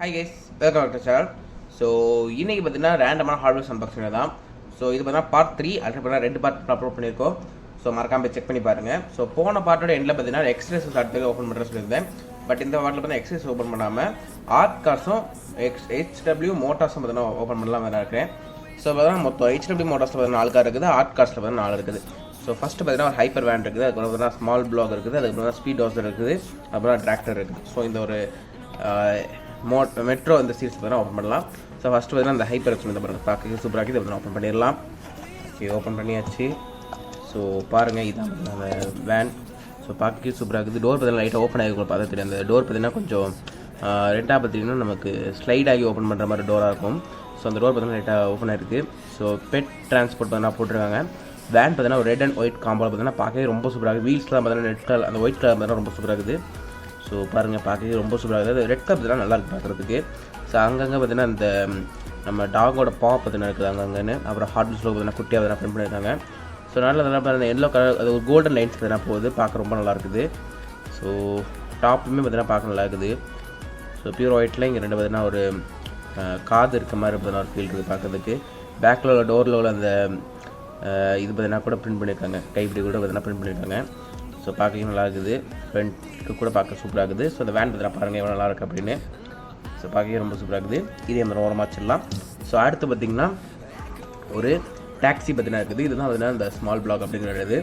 Hi guys, welcome back to channel. So இன்றைக்கி பார்த்தீங்கன்னா ரேண்டமான ஹார்ட்வேர்ஸ் அன்பாக்சிங் தான். ஸோ இது பார்த்தீங்கன்னா பார்ட் 3 அடுத்து பார்த்தீங்கன்னா 2 பார்ட் அப்லோட் பண்ணியிருக்கோம். ஸோ மறக்காம போய் செக் பண்ணி பாருங்கள். ஸோ போன பார்ட்டோட எண்டில் பார்த்தீங்கன்னா எக்ஸ்ரேஸ் அடுத்து ஓப்பன் பண்ணுற சொல்லியிருந்தேன். பட் இந்த பார்ட்டில் பார்த்தீங்கன்னா எக்ஸ்ரேஸ் ஓப்பன் பண்ணாமல் ஆர்ட் கார்ஸும் HW மோட்டார்ஸும் பார்த்தீங்கன்னா ஓப்பன் பண்ணலாம் வேறு இருக்கிறேன். ஸோ பார்த்தீங்கன்னா மொத்தம் HW மோட்டார்ஸில் பார்த்தீங்கன்னா 4 கார் இருக்குது, ஆர்ட் கார்ஸில் பார்த்தீங்கன்னா 4 இருக்குது. ஸோ ஃபஸ்ட்டு பார்த்தீங்கன்னா ஒரு ஹைப்பர் வேன் இருக்குது, அதுக்கப்புறம் பார்த்தீங்கன்னா ஸ்மால் பிளாக் இருக்குது, அதுக்கப்புறம் ஸ்பீட் டோசர் இருக்குது, அப்புறம் டிராக்டர் இருக்குது. ஸோ இந்த ஒரு மெட்ரோ இந்த சீட்ஸ் பார்த்தீங்கன்னா ஓப்பன் பண்ணலாம். ஸோ ஃபஸ்ட்டு பார்த்தீங்கன்னா இந்த ஹைப்பர் எக்ஸ் இந்த பாருங்கள் பார்க்க சூப்பராக இதை ஓப்பன் பண்ணிடலாம். ஓகே, ஓப்பன் பண்ணியாச்சு. ஸோ பாருங்கள் இதான் அந்த வேன். ஸோ பார்க்க சூப்பராக இருக்குது. டோர் பார்த்தீங்கன்னா லைட்டாக ஓப்பன் ஆகி பார்த்தா தெரியும். அந்த டோர் பார்த்தீங்கன்னா கொஞ்சம் ரெண்டாக பார்த்தீங்கன்னா நமக்கு ஸ்லைட் ஆகி ஓப்பன் பண்ணுற மாதிரி டோராக இருக்கும். ஸோ அந்த டோர் பார்த்தீங்கன்னா லைட்டாக ஓப்பன் ஆகிருக்கு. ஸோ பெட் டிரான்ஸ்போர்ட் பார்த்தீங்கன்னா போட்டிருக்காங்க. வேன் பார்த்தீங்கன்னா ஒரு ரெட் அண்ட் ஒயிட் காம்போவில் பார்த்தீங்கன்னா பார்க்கவே ரொம்ப சூப்பராக. வீல்ஸ்லாம் பார்த்தீங்கன்னா ரெட் கலர், அந்த ஒயிட் கலர் பார்த்தீங்கன்னா ரொம்ப சூப்பராக இருக்குது. ஸோ பாருங்கள் பார்க்க ரொம்ப சூப்பராக இருக்குது. ரெட் கலர் பார்த்தீங்கன்னா நல்லா இருக்குது பார்க்குறதுக்கு. ஸோ அங்கங்கே பார்த்தீங்கன்னா இந்த நம்ம டாகோட பா பார்த்தீங்கன்னா இருக்குது அங்கங்கன்னு. அப்புறம் ஹார்ட் ஸ்லோ பார்த்தீங்கன்னா குட்டியாக பார்த்தீங்கன்னா பிரிண்ட் பண்ணியிருக்காங்க. ஸோ நல்லா பார்த்தீங்கன்னா எல்லோ கலர், அது ஒரு கோல்டன் லைன்ஸ் பார்த்தீங்கன்னா போகுது, பார்க்க ரொம்ப நல்லா இருக்குது. ஸோ டாப்புமே பார்த்தீங்கன்னா பார்க்க நல்லா இருக்குது. ஸோ பியூர் ஒயிட்டில் இங்கே ரெண்டு பார்த்தீங்கன்னா ஒரு காது இருக்க மாதிரி பார்த்தீங்கன்னா ஒரு ஃபீல் இருக்குது பார்க்குறதுக்கு. பேக்கில் உள்ள டோரில் உள்ள அந்த இது பார்த்தீங்கன்னா கூட பிரிண்ட் பண்ணியிருக்காங்க, கைப்பிடி கூட பார்த்தீங்கன்னா பிரிண்ட் பண்ணியிருக்காங்க. ஸோ பார்க்க நல்லா இருக்குது. ஃப்ரண்ட்டு கூட பார்க்க சூப்பராக இருக்குது. ஸோ அந்த வேன் பார்த்தீங்கன்னா பாருங்கள் எவ்வளோ நல்லா இருக்குது அப்படின்னு. ஸோ பார்க்க ரொம்ப சூப்பராக இருக்குது. இதே மாதிரி ஓரமாக வச்சிடலாம். ஸோ அடுத்து பார்த்திங்கன்னா ஒரு டாக்ஸி பார்த்தீங்கன்னா இருக்குது. இதுதான் பார்த்தீங்கன்னா இந்த ஸ்மால் பிளாக் அப்படிங்கிறது.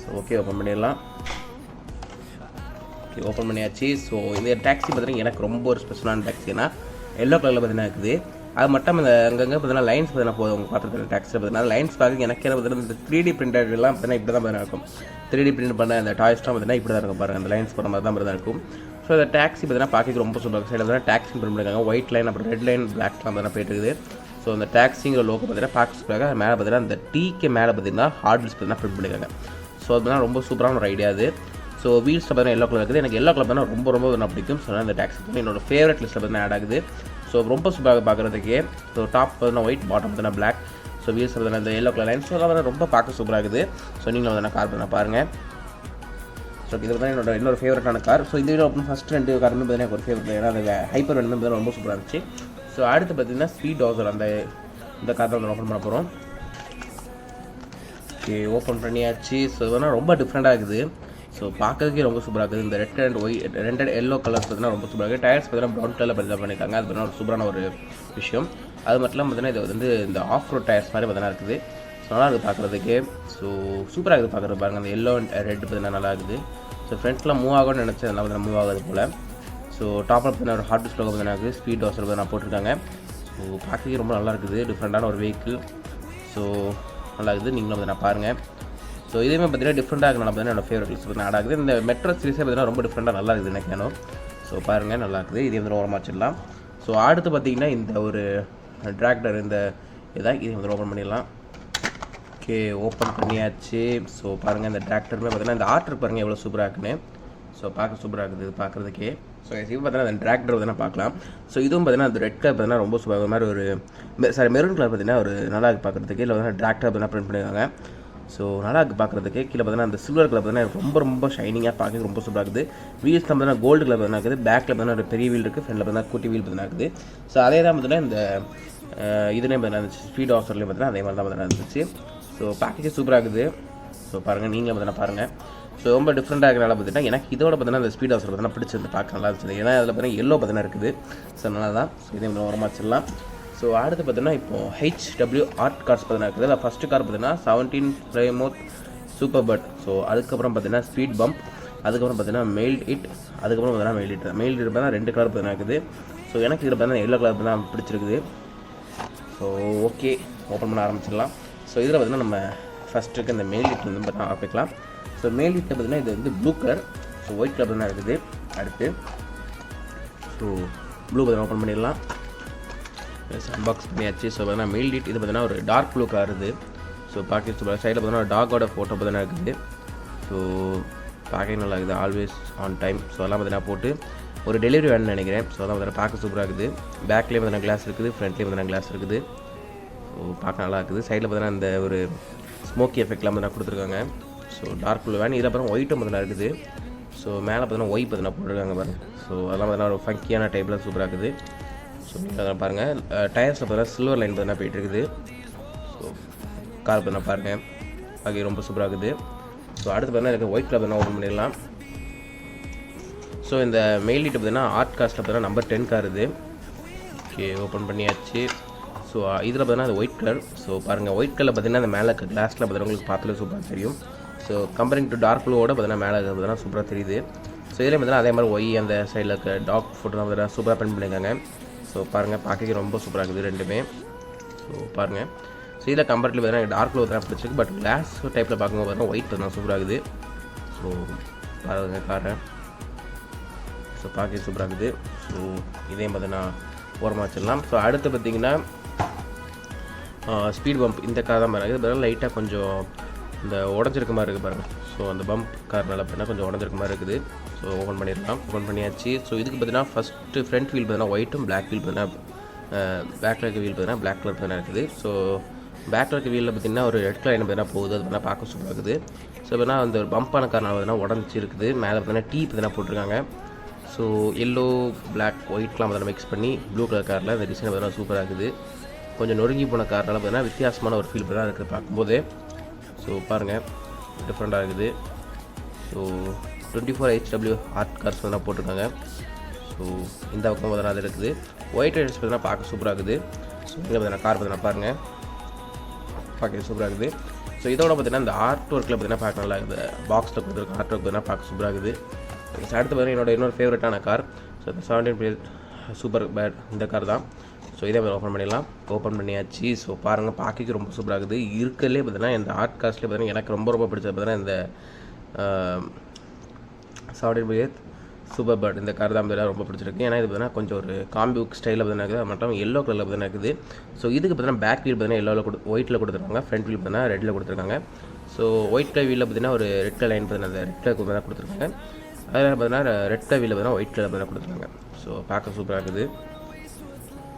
ஸோ ஓகே, ஓப்பன் பண்ணிடலாம். ஓகே, ஓப்பன் பண்ணியாச்சு. ஸோ இந்த டாக்ஸி பார்த்தீங்கன்னா எனக்கு ரொம்ப ஒரு ஸ்பெஷலான டாக்ஸினா எல்லோ கலரில் பார்த்தீங்கன்னா இருக்குது. அது மட்டும் இந்த அங்கங்கே பார்த்தீங்கன்னா லைன்ஸ் பார்த்தீங்கன்னா போதும். உங்கள் பார்த்துருக்க டாக்ஸில் பார்த்தீங்கன்னா லைன்ஸ் பார்க்க எனக்கு பார்த்தீங்கன்னா இந்த 3D பிரிண்டர்லாம் பார்த்தீங்கன்னா இப்படி தான் பார்த்தீங்கன்னா இருக்கும். 3D பிரிண்ட் பண்ண அந்த டாய்ஸ்லாம் பார்த்தீங்கன்னா இப்படி தான் இருக்கும் பாருங்கள். அந்த லைன்ஸ் போகிற மாதிரி தான் பார்த்தீங்கன்னா இருக்கும். ஸோ இந்த டாக்ஸி பார்த்தீங்கன்னா பார்க்க ரொம்ப சூப்பராக சைடில் பார்த்தீங்கன்னா டாக்ஸி பிரிண்ட் பண்ணியிருக்காங்க. ஒயிட் லைன் அப்புறம் ரெட் லைன் பிளாக்லாம் பார்த்தீங்கன்னா போயிட்டு இருக்குது. ஸோ அந்த டாக்ஸிங்கிற லோகோ பார்த்தீங்கன்னா பார்க்க சூப்பராக மேலே பார்த்தீங்கன்னா அந்த டீக்கு மேலே பார்த்தீங்கன்னா ஹார்ட் டிஸ்க் பார்த்தீங்கன்னா பிரிண்ட் பண்ணியிருக்காங்க. ஸோ அது பார்த்தீங்கன்னா ரொம்ப சூப்பரான ஒரு ஐடியா அது. ஸோ வீல்ஸ் பார்த்தீங்கன்னா எல்லோ கலர் இருக்குது. எனக்கு எல்லோ கலர் பார்த்தீங்கன்னா ரொம்ப ரொம்ப பிடிக்கும். ஸோ அந்த டாக்ஸி பார்த்தீங்கன்னா என்னோட ஃபேவரட் லிஸ்ட்டில் பார்த்தீங்கன்னா ஆட் ஆகுது. ஸோ ரொம்ப சூப்பராக பார்க்குறதுக்கே. ஸோ டாப் பார்த்தீங்கன்னா ஒயிட், பாட்டம் பார்த்தீங்கன்னா பிளாக். ஸோ வீல்ஸ் பார்த்தீங்கன்னா இந்த எல்லோ கலர் லைன். ஸோ அதெல்லாம் ரொம்ப பார்க்க சூப்பராக இருக்குது. ஸோ நீங்களும் வந்து கார் பண்ண பாருங்கள். ஸோ இது தான் என்னோட இன்னொரு ஃபேவரட்டான கார். ஸோ இந்த வீடியோ ஃபஸ்ட் 2 காருமே பார்த்தீங்கன்னா எனக்கு ஒரு ஃபேவரட். ஏன்னா அந்த ஹைப்பர் வேணுமே பார்த்தீங்கன்னா ரொம்ப சூப்பராக இருந்துச்சு. ஸோ அடுத்து பார்த்தீங்கன்னா ஸ்பீட் டோசர் இந்த கார் தான் ஓப்பன் பண்ண போகிறோம். ஓகே, ஓப்பன் பண்ணியாச்சு. ஸோ இதெல்லாம் ரொம்ப டிஃப்ரெண்ட்டாக இருக்குது. ஸோ பார்க்கறதுக்கே ரொம்ப சூப்பராக இருக்குது. இந்த red and white, red and yellow colours பார்த்தீங்கன்னா ரொம்ப சூப்பராக இருக்குது. டயர்ஸ் பார்த்தீங்கன்னா ப்ரௌன் கலரில் பதிலாக பண்ணியிருக்காங்க. அது பார்த்தீங்கன்னா ஒரு சூப்பரான ஒரு விஷயம். அது மட்டும் இல்லாமல் பார்த்தீங்கன்னா இது வந்து இந்த ஆஃப் ரோட் டயர்ஸ் மாதிரி பார்த்தீங்கன்னா இருக்குது. ஸோ நல்லா இருக்குது பார்க்குறதுக்கு. ஸோ சூப்பராக இருக்குது பார்க்குறது பாருங்கள். அந்த எல்லோ அண்ட் ரெட் பார்த்தீங்கன்னா நல்லா இருக்குது. ஸோ ஃப்ரண்ட்லாம் மூவ் ஆகும்னு நினச்சேன், நல்லா பார்த்தீங்கன்னா மூவ் ஆகுது போல். ஸோ டாப்பில் பார்த்தீங்கன்னா ஒரு ஹார்ட் டிஸ்க் பார்த்தீங்கன்னா இருக்குது. ஸ்பீட் டோசர் பார்த்தீங்கன்னா போட்டிருக்காங்க. ஸோ பார்க்கறதுக்கு ரொம்ப நல்லா இருக்குது. டிஃப்ரெண்ட்டான ஒரு வெஹிக்கிள். ஸோ நல்லா இருக்குது. நீங்களும் பார்த்தீங்கன்னா பாருங்கள். ஸோ இதுவுமே பார்த்தீங்கன்னா டிஃப்ரெண்ட்டாக இருக்குது. பார்த்தீங்கன்னா என்னோட ஃபேவரட் லிஸ்ட் பார்த்தீங்கன்னா ஆட் ஆகுது. இந்த மெட்ரோ சீரிஸே பார்த்தீங்கன்னா ரொம்ப டிஃப்ரெண்ட்டாக நல்லா இருக்குது எனக்கு வேணும். ஸோ பாருங்கள் நல்லா இருக்குது. இதே வந்து ஓரமாக வச்சிடலாம். ஸோ அடுத்து பார்த்தீங்கன்னா இந்த ஒரு டிராக்டர் இந்த இதை வந்து ஓப்பன் பண்ணிடலாம். ஓகே, ஓப்பன் பண்ணியாச்சு. ஸோ பாருங்கள் இந்த டிராக்டருமே பார்த்தீங்கன்னா இந்த ஆர்டர் பாருங்கள் எவ்வளோ சூப்பராக இருக்குன்னு. ஸோ பார்க்க சூப்பராக இருக்குது பார்க்குறதுக்கே. ஸோ இது பார்த்தீங்கன்னா அந்த டிராக்டர் பார்த்தீங்கன்னா பார்க்கலாம். ஸோ இதுவும் பார்த்தீங்கன்னா அந்த ரெட் கலர் பார்த்தீங்கன்னா ரொம்ப சூப்பராக மாதிரி ஒரு மெரூன் கலர் பார்த்தீங்கன்னா ஒரு நல்லா இருக்குது பார்க்குறதுக்கு. இல்லை பார்த்தீங்கன்னா டிராக்டர் பார்த்தீங்கன்னா பிரிண்ட் பண்ணியிருக்காங்க. ஸோ நல்லா இருக்குது பார்க்குறதுக்கு. கீழே பார்த்தீங்கன்னா அந்த சில்வர் கலர் பார்த்தீங்கன்னா ரொம்ப ஷைனிங்காக பார்க்க ரொம்ப சூப்பராக இருக்குது. வீல்ஸ் பார்த்தீங்கன்னா கோல்டு கலர் பார்த்தீங்கன்னா இருக்குது. பேக்கில் பார்த்தீங்கன்னா ஒரு பெரிய வீல் இருக்குது, ஃப்ரண்டில் பார்த்தீங்கன்னா குட்டி வீல் பார்த்தீங்கன்னா இருக்குது. ஸோ அதே தான் பார்த்தீங்கன்னா இந்த இதுலேயும் பார்த்தீங்கன்னா இருந்துச்சு, ஸ்பீட் ஆஃபர்லேயும் பார்த்தீங்கன்னா அதே மாதிரி தான் பார்த்தீங்கன்னா இருந்துச்சு. ஸோ பேக்கேஜ் சூப்பராக இருக்குது. ஸோ பாருங்கள், நீங்களும் பார்த்தீங்கன்னா பாருங்கள். ஸோ ரொம்ப டிஃப்ரெண்ட்டாக இருக்கிறனால பார்த்தீங்கன்னா எனக்கு இதோட பார்த்தீங்கன்னா அந்த ஸ்பீட் ஆஃபர் பார்த்தீங்கன்னா பிடிச்சிருந்து பார்க்க நல்லா இருந்துச்சு. ஏன்னா அதில் பார்த்தீங்கன்னா எல்லோ பார்த்தீங்கன்னா இருக்குது. ஸோ நல்லா தான். ஸோ இதே மாதிரி ஓரமாக வச்சிடலாம். ஸோ அடுத்து பார்த்தீங்கன்னா இப்போது HW ஆர்ட் கார்ஸ் பார்த்தீங்கன்னா இருக்குது. அதில் ஃபஸ்ட்டு கார் பார்த்தீங்கன்னா 17 பிரைமோத் சூப்பர் பட். ஸோ அதுக்கப்புறம் பார்த்தீங்கன்னா ஸ்பீட் பம்ப், அதுக்கப்புறம் பார்த்தீங்கன்னா மெயில் இட், அதுக்கப்புறம் பார்த்தீங்கன்னா மெயில் இட் பார்த்தீங்கன்னா 2 கலர் பார்த்தீங்கன்னா இருக்குது. ஸோ எனக்கு இதில் பார்த்தீங்கன்னா எல்லோ கலர் பார்த்தீங்கன்னா பிடிச்சிருக்குது. ஸோ ஓகே, ஓப்பன் பண்ண ஆரம்பிச்சிடலாம். ஸோ இதில் பார்த்தீங்கன்னா நம்ம ஃபஸ்ட்டுக்கு இந்த மெயில் இட் வந்து பார்த்தீங்கன்னா ஆரம்பிக்கலாம். ஸோ மெயில் இட்டில் பார்த்தீங்கன்னா இது வந்து blue colour, so white colour தான் இருக்குது. அடுத்து ஸோ ப்ளூ பார்த்தீங்கன்னா ஓப்பன் பண்ணிடலாம். அன்பாக்ஸ் பண்ணியாச்சு. ஸோ பார்த்தீங்கன்னா மெயில் இட் இது பார்த்தீங்கன்னா ஒரு டார்க் ப்ளூ கலர் இது. ஸோ பார்க்க சூப்பராக. சைடில் பார்த்தீங்கன்னா ஒரு டாகோட ஃபோட்டோ பார்த்தீங்கன்னா இருக்குது. ஸோ பார்க்க நல்லா இருக்குது. Always on time. ஸோ அதெல்லாம் பார்த்தீங்கன்னா போட்டு ஒரு டெலிவரி வேணும்னு நினைக்கிறேன். ஸோ அதான் பார்த்தீங்கன்னா பார்க்க சூப்பராக இருக்குது. பேக்லேயும் பார்த்தீங்கன்னா கிளாஸ் இருக்குது, ஃப்ரண்ட்லேயும் பார்த்தீங்கன்னா கிளாஸ் இருக்குது. ஸோ பார்க்க நல்லா இருக்குது. சைடில் பார்த்தீங்கன்னா இந்த ஒரு ஸ்மோக்கி எஃபெக்ட்லாம் பார்த்தீங்கன்னா கொடுத்துருக்காங்க. So dark blue van. இதில் அப்புறம் ஒயிட்டும் பார்த்தீங்கன்னா இருக்குது. ஸோ மேலே பார்த்தீங்கன்னா ஒயிட் பார்த்தீங்கன்னா போட்டிருக்காங்க பாருங்கள். ஸோ அதெல்லாம் பார்த்தீங்கன்னா ஒரு ஃபங்கியான டைப்பில் சூப்பராக இருக்குது. ஸோ நீங்கள் அதை பாருங்கள். டயர்ஸில் பார்த்தீங்கன்னா சில்வர் லைன் பார்த்தீங்கன்னா போயிட்டுருக்குது. ஸோ கார் பார்த்தீங்கன்னா பாருங்கள், அது ரொம்ப சூப்பராக இருக்குது. ஸோ அடுத்து பார்த்தீங்கன்னா எனக்கு ஒயிட் கலர் பார்த்தீங்கன்னா ஓப்பன் பண்ணிடலாம். ஸோ இந்த மெயில் லீட் பார்த்தீங்கன்னா ஆர்ட் காஸ்ட்டில் பார்த்தீங்கன்னா நம்பர் 10 கார் இது. ஓகே, ஓப்பன் பண்ணியாச்சு. ஸோ இதில் பார்த்தீங்கன்னா அது ஒயிட் கலர். ஸோ பாருங்கள், ஒயிட் கலர் பார்த்தீங்கன்னா அந்த மேலே கிளாஸில் பார்த்தீங்கன்னா உங்களுக்கு பார்த்தாலே சூப்பராக தெரியும். ஸோ கம்பேரிங் டு டார்க் ப்ளூவோட பார்த்தீங்கன்னா மேலே பார்த்தீங்கன்னா சூப்பராக தெரியுது. ஸோ இதில் பார்த்தீங்கன்னா அதே மாதிரி ஒய் அந்த சைடில் இருக்க டாக் ஃபோட்டோ பார்த்தீங்கன்னா சூப்பராக பிரிண்ட் பண்ணியிருக்காங்க. ஸோ பாருங்கள், பார்க்க ரொம்ப சூப்பராக இருக்குது ரெண்டுமே. ஸோ பாருங்கள், ஸோ இதில் கம்பேரிட்டிவ் பார்த்தீங்கன்னா டார்க் ப்ளூ தான் பிடிச்சிருக்கு. பட் கிளாஸ் டைப்பில் பார்க்கும்போது பார்த்தீங்கன்னா ஒயிட் பார்த்தீங்கன்னா சூப்பராக இருக்குது. ஸோ பாருங்கள் காரை, ஸோ பார்க்க சூப்பராக இருக்குது. ஸோ இதையும் பார்த்தீங்கன்னா ஓரமாக வச்சிடலாம். ஸோ அடுத்து பார்த்தீங்கன்னா ஸ்பீட் பம்ப் இந்த கார் தான் பாருங்கள். இது பார்த்தீங்கன்னா லைட்டாக கொஞ்சம் இந்த உடஞ்சிருக்க மாதிரி இருக்குது பாருங்கள். ஸோ அந்த பம்ப் கார்னால் பார்த்தீங்கன்னா கொஞ்சம் உடஞ்சிருக்க மாதிரி இருக்குது. ஸோ ஓப்பன் பண்ணிடலாம். ஓப்பன் பண்ணியாச்சு. ஸோ இதுக்கு பார்த்தீங்கன்னா ஃபஸ்ட்டு ஃப்ரண்ட் வீல் பார்த்தீங்கன்னா ஒயிட்டும் பிளாக் வீல் பார்த்தீங்கன்னா பேக்கில் இருக்க வீல் பார்த்தீங்கன்னா பிளாக் கலர் பார்த்தீங்கன்னா இருக்குது. ஸோ பேக்கில் இருக்க வீலில் பார்த்தீங்கன்னா ஒரு ரெட் கலர் பார்த்தீங்கன்னா போகுது. அது பார்த்தீங்கன்னா பார்க்க சூப்பராக இருக்குது. ஸோ பார்த்தீங்கன்னா அந்த ஒரு பம்பான கார்னால் பார்த்தீங்கன்னா உடஞ்சி இருக்குது. மேலே பார்த்தீங்கன்னா டீ பார்த்தீங்கன்னா போட்டிருக்காங்க. ஸோ எல்லோ பிளாக் ஒயிட்லாம் பார்த்தீங்கன்னா மிக்ஸ் பண்ணி ப்ளூ கலர் காரில் இந்த டிசைன் பார்த்தீங்கன்னா சூப்பராக இருக்குது. கொஞ்சம் நொறுங்கி போன கார்னால பார்த்தீங்கன்னா வித்தியாசமான ஒரு ஃபீல் தான் இருக்குது பார்க்கும்போது. ஸோ பாருங்கள், டிஃப்ரெண்ட்டாக இருக்குது. ஸோ 24 HW ஆர்ட் கார்ஸ் பார்த்தீங்கன்னா போட்டிருக்காங்க. ஸோ இந்த பக்கம் பார்த்தீங்கன்னா அது இருக்குது. ஒயிட் ரைடர்ஸ் பார்த்தீங்கன்னா பார்க்க சூப்பராக இருக்குது. ஸோ இங்கே பார்த்தீங்கன்னா கார் பார்த்தீங்கன்னா பாருங்கள், பார்க்க சூப்பராக இருக்குது. ஸோ இதோட பார்த்தீங்கன்னா இந்த ஆர்ட் ஒர்க்கில் பார்த்தீங்கன்னா பார்க்க நல்லா இருக்குது. பாக்ஸில் கொடுத்துருக்க ஆர்ட் ஒர்க் பார்த்தீங்கன்னா பார்க்க சூப்பராக இருக்குது. அடுத்து பார்த்தீங்கன்னா என்னோட இன்னொரு ஃபேவரட்டான கார். ஸோ இந்த 17 சூப்பர் பேட் இந்த கார் தான். ஸோ இதே மாதிரி ஓப்பன் பண்ணிடலாம். ஓப்பன் பண்ணியாச்சு. ஸோ பாருங்கள், பார்க்க ரொம்ப சூப்பராக இருக்குது. இருக்கிறதுலே பார்த்தீங்கன்னா இந்த ஆர்ட் காஸ்ட்லேயே பார்த்தீங்கன்னா எனக்கு ரொம்ப பிடிச்சது பார்த்தீங்கன்னா இந்த 17 சூப்பர் பேட் இந்த கார் தான் பார்த்தீங்கன்னா ரொம்ப பிடிச்சிருக்கு. ஏன்னா இது பார்த்தீங்கன்னா கொஞ்சம் ஒரு காம்பி புக் ஸ்டைலில் பார்த்தீங்கன்னா இருக்குது. அது மட்டும் எல்லோ கலரில் பார்த்தீங்கன்னா இருக்குது. ஸோ இதுக்கு பார்த்தீங்கன்னா பேக் வீல் பார்த்தீங்கன்னா எல்லோவில் ஒயிட்டில் கொடுத்துருக்காங்க. ஃப்ரண்ட் வீல் பார்த்தீங்கன்னா ரெட்டில் கொடுத்துருக்காங்க. ஸோ ஒயிட் கலர் வீலில் பார்த்தீங்கன்னா ஒரு ரெட் கலர் லைன் பார்த்தீங்கன்னா அந்த ரெட் கலர் பார்த்தீங்கன்னா கொடுத்துருக்காங்க. அதில் பார்த்தீங்கன்னா ரெட் கலர் வீலில் பார்த்தீங்கன்னா ஒயிட் கலர் பார்த்தீங்கன்னா கொடுத்துருக்காங்க. ஸோ பார்க்க சூப்பராக இருக்குது.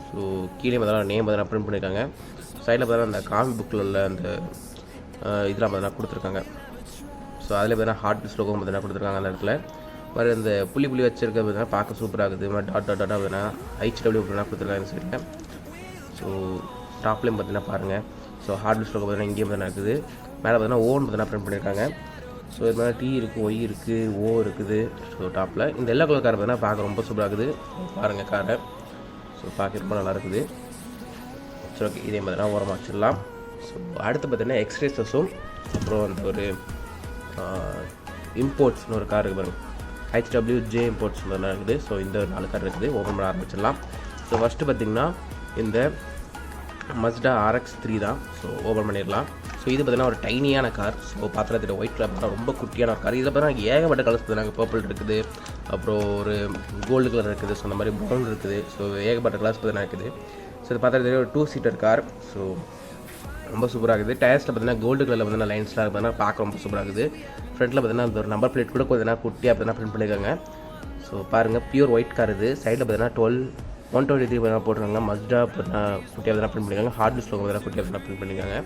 ஸோ கீழே பார்த்தீங்கன்னா நேம் பார்த்தீங்கன்னா பிரிண்ட் பண்ணியிருக்காங்க. சைடில் பார்த்தீங்கன்னா அந்த காமி புக்கில் உள்ள அந்த இதெல்லாம் பார்த்தீங்கன்னா கொடுத்துருக்காங்க. ஸோ அதில் பார்த்தீங்கன்னா ஹார்ட் டிஸ்க் லோகோ பார்த்தீங்கன்னா கொடுத்துருக்காங்க. அந்த இடத்துல வேறு இந்த புள்ளி வச்சுருக்க பார்த்தீங்கன்னா பார்க்க சூப்பராக இருக்குது. இது மாதிரி டாட் பார்த்தீங்கன்னா HW பார்த்தீங்கன்னா கொடுத்துருக்காங்க இந்த சைடில். ஸோ டாப்லேயும் பார்த்தீங்கன்னா பாருங்கள். ஸோ ஹார்ட் டிஸ்க் லோகோ பார்த்தீங்கன்னா இங்கேயும் பார்த்தீங்கன்னா இருக்குது. மேலே பார்த்தீங்கன்னா ஓன் பார்த்தீங்கன்னா பிரிண்ட் பண்ணியிருக்காங்க. ஸோ இது மாதிரி T இருக்குது, ஒய் இருக்குது, ஓ இருக்குது. ஸோ டாப்பில் இந்த எல்லோ கலர் கார் பார்த்தீங்கன்னா பார்க்க ரொம்ப சூப்பராக இருக்குது. பாருங்கள் காரை, ஸோ பார்க்க ரொம்ப நல்லா இருக்குது. ஸோ ஓகே, இதே மாதிரி தான் ஓரமாக வச்சிடலாம். ஸோ அடுத்து பார்த்தீங்கன்னா எக்ஸ்ரேசஸும் அப்புறம் அந்த ஒரு இம்போர்ட்ஸ்னு ஒரு கார் இருக்குது பாருங்கள். HWJ இம்போர்ட்ஸ் மாதிரி இருக்குது. ஸோ இந்த 4 கார் இருக்குது. ஓப்பன் பண்ண ஆரம்பிச்சிடலாம். ஸோ ஃபஸ்ட்டு பார்த்திங்கன்னா இந்த மஸ்டா RX-3 தான். ஸோ ஓப்பன் பண்ணிடலாம். ஸோ இது பார்த்தீங்கன்னா ஒரு டைனியான கார். ஸோ பாத்திரத்தில் ஒயிட் கலர் பார்த்தா ரொம்ப குட்டியான ஒரு கார். இதில் பார்த்தீங்கன்னா ஏகப்பட்ட கலர்ஸ் பார்த்தீங்கன்னா பர்பிள் இருக்குது, அப்புறம் ஒரு கோல்டு கலர் இருக்குது, ஸோ அந்த மாதிரி ப்ரௌன் இருக்குது. ஸோ ஏகப்பட்ட கலர்ஸ் பார்த்தீங்கன்னா இருக்குது. ஸோ இது பாத்திரத்தில் ஒரு 2 சீட்டர் கார். ஸோ ரொம்ப சூப்பராக இருக்குது. டயர்ஸில் பார்த்தீங்கன்னா கோல்டு கலரில் பார்த்தீங்கன்னா லைன்ஸ்லாம் பார்த்தீங்கன்னா பார்க்க ரொம்ப சூப்பராக இருக்குது. ஃப்ரண்ட்டில் பார்த்தீங்கன்னா அந்த ஒரு நம்பர் பிளேட் கூட பார்த்தீங்கன்னா குட்டியாக பார்த்தீங்கன்னா பிரிண்ட் பண்ணியிருக்காங்க. ஸோ பாருங்கள், பியூர் ஒயிட் கார் இது. சைடில் பார்த்தீங்கன்னா 123 பார்த்தீங்கன்னா போட்டிருக்காங்க. மஸ்டா பார்த்தீங்கன்னா குட்டியாக பார்த்தீங்கன்னா பிரிண்ட் பண்ணியிருக்காங்க. ஹார்ட் டிஸ்க் லோகோ பார்த்தீங்கன்னா குட்டியாக பார்த்தீங்கன்னா பிரிண்ட் பண்ணியிருக்காங்க.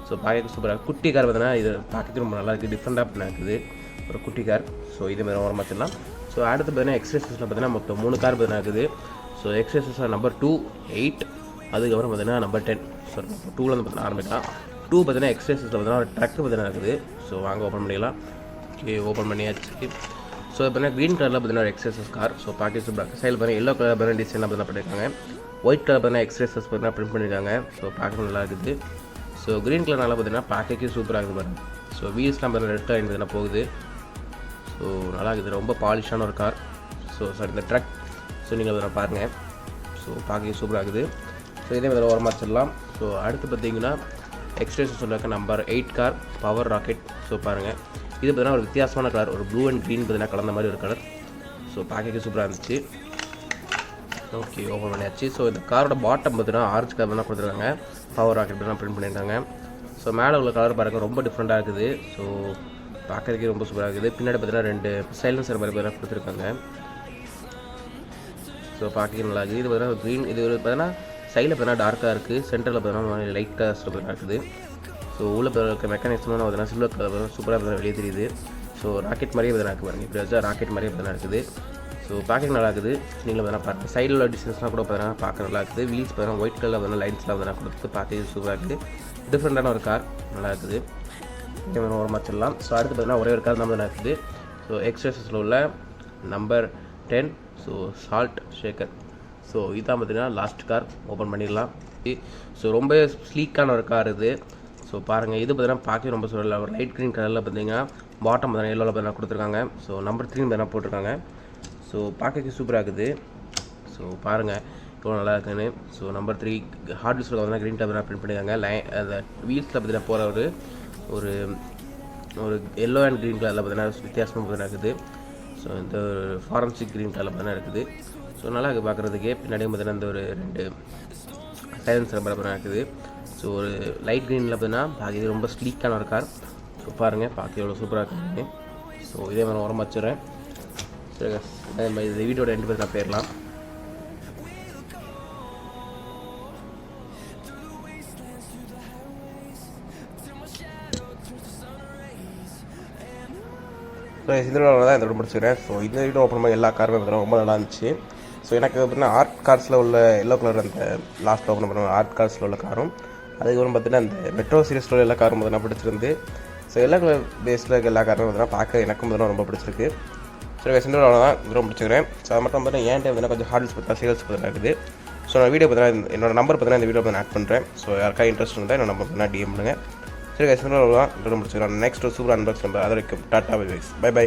ஸோ பார்க்க சூப்பராக குட்டி கார் பார்த்தீங்கன்னா இது பார்க்கறதுக்கு ரொம்ப நல்லா இருக்குது. டிஃப்ரெண்ட்டாக பண்ண இருக்குது ஒரு குட்டி கார். ஸோ இது மாதிரி ஓரமாக வச்சிடலாம். ஸோ அடுத்து பார்த்தீங்கன்னா எக்ஸ்ரேசஸில் பார்த்தீங்கன்னா மொத்தம் 3 கார் பார்த்தீங்கன்னா இருக்குது. ஸோ எக்ஸ்ரேசஸில் நம்பர் 2, 8, அதுக்கப்புறம் பார்த்தீங்கன்னா நம்பர் 10. ஸோ 2ல் வந்து பார்த்தீங்கன்னா ஆரம்பிக்கலாம். 2 பார்த்தீங்கன்னா எக்ஸ்ரேசஸில் பார்த்தீங்கன்னா ஒரு ட்ரக் பார்த்தீங்கன்னா இருக்குது. ஸோ வாங்க ஓப்பன் பண்ணிடலாம். ஓகே, ஓப்பன் பண்ணியாச்சு. ஸோ பார்த்தீங்கன்னா க்ரீன் கலரில் பார்த்தீங்கன்னா ஒரு எக்ஸ்ரேசஸ் கார். ஸோ பார்க்க சூப்பராக சைடில் பார்த்தீங்கன்னா எல்லோ கலர் பார்த்தீங்கன்னா டிசைனாக பார்த்தீங்கன்னா பண்ணியிருக்காங்க. ஒயிட் கலர் பார்த்தீங்கன்னா எக்ஸ்ரேசஸ் பார்த்தீங்கன்னா பிரிண்ட் பண்ணியிருக்காங்க. ஸோ பார்க்க நல்லா இருக்குது. ஸோ க்ரீன் கலர்னால பார்த்தீங்கன்னா பார்க்கவே சூப்பராக இருக்குது பாருங்கள். ஸோ வீல்ஸ்லாம் பார்த்தீங்கன்னா ரெட் கலர் பார்த்தீங்கன்னா போகுது. ஸோ நல்லா இருக்குது. ரொம்ப பாலிஷான ஒரு கார். ஸோ சார் இந்த ட்ரக். ஸோ நீங்கள் அதை பாருங்கள். ஸோ பார்க்க சூப்பராக இருக்குது. ஸோ இதே மாதிரி ஓரமாக வச்சிடலாம். ஸோ அடுத்து பார்த்தீங்கன்னா எக்ஸ்ட்ரேஷன் சொல்லியிருக்க number 8 car power rocket. So பாருங்கள், இது பார்த்தீங்கன்னா ஒரு வித்தியாசமான கலர், ஒரு ப்ளூ அண்ட் க்ரீன் பார்த்தீங்கன்னா கலந்த மாதிரி ஒரு கலர். ஸோ பார்க்க சூப்பராக இருந்துச்சு. ஓகே, ஓப்பன் பண்ணியாச்சு. ஸோ இந்த காரோட பாட்டம் பார்த்தீங்கன்னா ஆரஞ்சு கலர் தான் கொடுத்துருக்காங்க. பவர் ராக்கெட் தான் பிரிண்ட் பண்ணியிருக்காங்க. ஸோ மேலே உள்ள கலர் பாருங்கள் ரொம்ப டிஃப்ரெண்ட்டாக இருக்குது. ஸோ பார்க்கறதுக்கே ரொம்ப சூப்பராக இருக்குது. பின்னாடி பார்த்தீங்கன்னா 2 சைலன்சர் மாதிரி பார்த்தீங்கன்னா கொடுத்துருக்காங்க. ஸோ பார்க்க நல்லா இருக்குது. இது பார்த்தீங்கன்னா க்ரீன், இது பார்த்தீங்கன்னா சைடில் பார்த்தீங்கன்னா டார்க்காக இருக்குது, சென்டரில் பார்த்தீங்கன்னா லைட் கலர்ஸில் பார்த்தீங்கன்னா இருக்குது. ஸோ உள்ள இருக்க மெக்கானிக்ஸ்லாம் பார்த்தீங்கன்னா சில்வர் கலர் சூப்பராக பார்த்தீங்கன்னா வெளியே தெரியுது. ஸோ ராக்கெட் மாதிரியே பார்த்தீங்கன்னா இருக்குது பாருங்கள். இப்படி வச்சா ராக்கெட் மாதிரியே பார்த்தீங்கன்னா இருக்குது. ஸோ பார்க்க நல்லா இருக்குது. நீங்களும் பார்த்தீங்கன்னா பார்த்து சைடில் உள்ள டிசைன்ஸ்லாம் கூட பார்த்தீங்கன்னா பார்க்க நல்லா இருக்குது. வீல்ஸ் பார்த்தீங்கன்னா ஒயிட் கலரில் வந்து லைன்ஸ்லாம் வந்து கொடுத்து பார்த்து சூப்பராக இருக்குது. டிஃப்ரெண்ட்டான ஒரு கார் நல்லா இருக்குது. ஓரமாக சொல்லலாம். ஸோ அடுத்து பார்த்தீங்கன்னா ஒரே ஒரு கார் நம்ம தான் இருக்குது. ஸோ எக்ஸ்எஸ்எஸில் உள்ள number 10 so salt Shekar. So இதுதான் பார்த்தீங்கன்னா லாஸ்ட் கார். ஓப்பன் பண்ணிடலாம். ஸோ ரொம்ப ஸ்லீக்கான ஒரு கார் இது. ஸோ பாருங்கள், இது பார்த்தீங்கன்னா பார்க்க ரொம்ப சொல்லல. ஒரு லைட் க்ரீன் கலரில் பார்த்தீங்கன்னா பாட்டம் பார்த்தீங்கன்னா எல்லோவில் பார்த்தீங்கன்னா கொடுத்துருக்காங்க. ஸோ நம்பர் 3 பார்த்தீங்கன்னா போட்டிருக்காங்க. ஸோ பார்க்க சூப்பராக இருக்குது. ஸோ பாருங்கள் இவ்வளோ நல்லா இருக்குன்னு. ஸோ நம்பர் 3 ஹார்ட் டிஸ்கில் பார்த்தீங்கன்னா க்ரீன் கலர் பிரிண்ட் பண்ணியிருக்காங்க. அந்த வீல்ஸில் பார்த்தீங்கன்னா போகிற ஒரு ஒரு எல்லோ அண்ட் க்ரீன் கலரில் பார்த்தீங்கன்னா வித்தியாசமாக பார்த்தீங்கன்னா இருக்குது. ஸோ இந்த ஒரு ஃபாரன்சிக் க்ரீன் கலரில் பார்த்தீங்கன்னா இருக்குது. ஸோ நல்லா இருக்குது பார்க்குறதுக்கே. பின்னாடியும் பார்த்தீங்கன்னா இந்த ஒரு 2 சைலன்சர் பார்த்தீங்கன்னா இருக்குது. ஸோ ஒரு லைட் க்ரீனில் பார்த்தீங்கன்னா இது ரொம்ப ஸ்லீக்கான ஒரு கார். ஸோ பாருங்கள் பார்க்க எவ்வளோ சூப்பராக இருக்குதுன்னு. ஸோ இதே மாதிரி உரமாக வச்சுறேன். சரி, அதே மாதிரி இந்த வீடியோட ரெண்டு பேர் நான் போயிடலாம். ஸோ இந்த வீடியோவில் தான் இந்த முடிச்சுக்கிறேன். ஸோ இந்த வீடியோ ஓப்பன் பண்ணி எல்லா காருமே ரொம்ப நல்லா இருந்துச்சு. ஸோ எனக்கு பார்த்தீங்கன்னா ஆர்ட் கார்ஸில் உள்ள எல்லோ கலர் அந்த லாஸ்ட்டில் ஓப்பன் பண்ணுவோம் ஆர்ட் கார்ஸில் உள்ள காரும், அதுக்கப்புறம் பார்த்தீங்கன்னா அந்த மெட்ரோ சீரிஸில் உள்ள எல்லா காரும் பார்த்தீங்கன்னா பிடிச்சிருந்து. ஸோ எல்லா கலர் பேஸில் இருக்க எல்லா காரும் பார்த்தீங்கன்னா பார்க்க எனக்கும் பார்த்தீங்கன்னா ரொம்ப பிடிச்சிருக்கு. ஸோ இந்த வீடியோவில் தான் ரொம்ப பிடிச்சிக்கிறேன். ஸோ அது மட்டும் பார்த்தீங்கன்னா ஏன் டைம் கொஞ்சம் ஹார்ட்ஸ் பார்த்தா சேல்ஸ் பார்த்தீங்கன்னா இருக்குது. ஸோ நான் வீடியோ பார்த்தீங்கன்னா என்னோட நம்பர் பார்த்தீங்கன்னா இந்த வீடியோ ஆட் பண்ணுறேன். ஸோ யாருக்கா இன்ட்ரெஸ்ட் இருந்தால் என்னோட நம்பர் பார்த்தீங்கன்னா டிஎம் பண்ணுங்கள். சரி, இந்த வீடியோவில் தான் ரொம்ப பிடிச்சிக்கிறேன். Next super unbox number. அது வரைக்கும் டாட்டா பை பை.